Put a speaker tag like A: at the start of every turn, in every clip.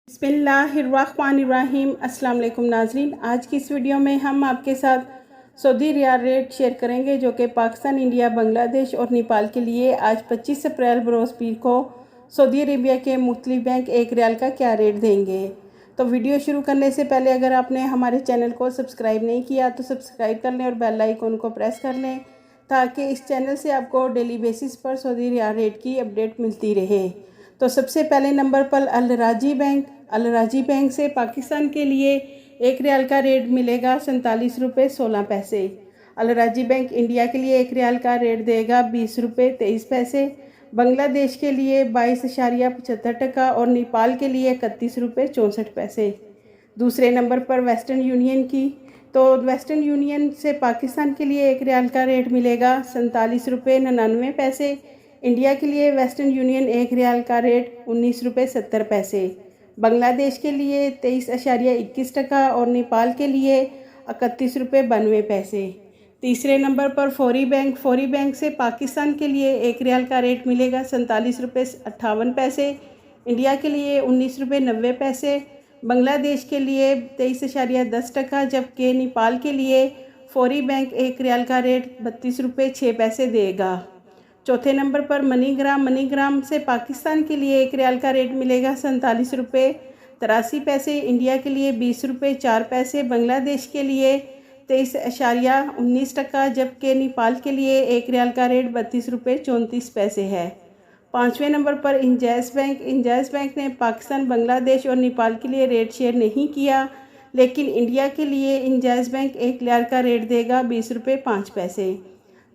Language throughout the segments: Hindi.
A: बिस्मिल्लाहिर्रहमानिर्रहीम। अस्सलाम वालेकुम नाजरीन, आज की इस वीडियो में हम आपके साथ सऊदी रियाल रेट शेयर करेंगे जो कि पाकिस्तान, इंडिया, बांग्लादेश और नेपाल के लिए आज 25 अप्रैल बरोज़ पीर को सऊदी अरेबिया के मुख्तलिफ बैंक एक रियाल का क्या रेट देंगे। तो वीडियो शुरू करने से पहले अगर आपने हमारे चैनल को सब्सक्राइब नहीं किया तो सब्सक्राइब कर लें और बेल आइकन को प्रेस कर लें ताकि इस चैनल से आपको डेली बेसिस पर सऊदी रियाल रेट की अपडेट मिलती रहे। तो सबसे पहले नंबर पर अल राजी बैंक से पाकिस्तान के लिए एक रियाल का रेट मिलेगा 47 रुपये 16 पैसे। अल राजी बैंक इंडिया के लिए एक रियाल का रेट देगा 20 रुपये 23 पैसे। बांग्लादेश के लिए 22.75 और नेपाल के लिए 31 रुपये 64 पैसे। दूसरे नंबर पर वेस्टर्न यूनियन की, तो वेस्टर्न यूनियन से पाकिस्तान के लिए एक रियाल का रेट मिलेगा 47 रुपये 99 पैसे। इंडिया के लिए वेस्टर्न यूनियन एक रियाल का रेट 19 रुपये 70 पैसे। बांग्लादेश के लिए 23.21 और नेपाल के लिए 31 रुपये 92 पैसे। तीसरे नंबर पर फौरी बैंक से पाकिस्तान के लिए एक रियाल का रेट मिलेगा 47 रुपये 58 पैसे। इंडिया के लिए 19 रुपये 90 पैसे। बांग्लादेश के लिए 23.10, जबकि नेपाल के लिए फौरी बैंक एक रियाल का रेट 32 रुपये 6 पैसे देगा। चौथे नंबर पर मनीग्राम से पाकिस्तान के लिए एक रियाल का रेट मिलेगा 47 रुपये 83 पैसे। इंडिया के लिए 20 रुपये 4 पैसे। बांग्लादेश के लिए 23.19, जबकि नेपाल के लिए एक रियाल का रेट 32 रुपये 34 पैसे है। पाँचवें नंबर पर इंजाज बैंक ने पाकिस्तान, बांग्लादेश और नेपाल के लिए रेट शेयर नहीं किया, लेकिन इंडिया के लिए इंजाज बैंक एक रियाल का रेट देगा 20 रुपये 5 पैसे।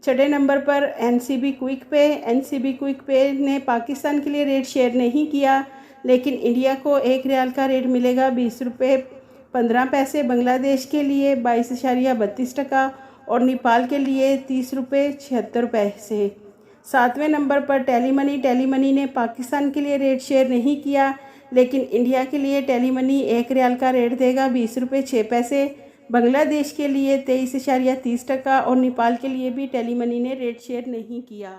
A: छठे नंबर पर एनसीबी क्विक पे ने पाकिस्तान के लिए रेट शेयर नहीं किया, लेकिन इंडिया को एक रियाल का रेट मिलेगा 20 रुपये 15 पैसे। बांग्लादेश के लिए 22.32 और नेपाल के लिए 30 रुपये 76 पैसे। सातवें नंबर पर टेलीमनी ने पाकिस्तान के लिए रेट शेयर नहीं किया, लेकिन इंडिया के लिए टेलीमनी एक रियाल का रेट देगा 20 रुपये 6 पैसे। बांग्लादेश के लिए 23.30 और नेपाल के लिए भी टेलीमनी ने रेट शेयर नहीं किया।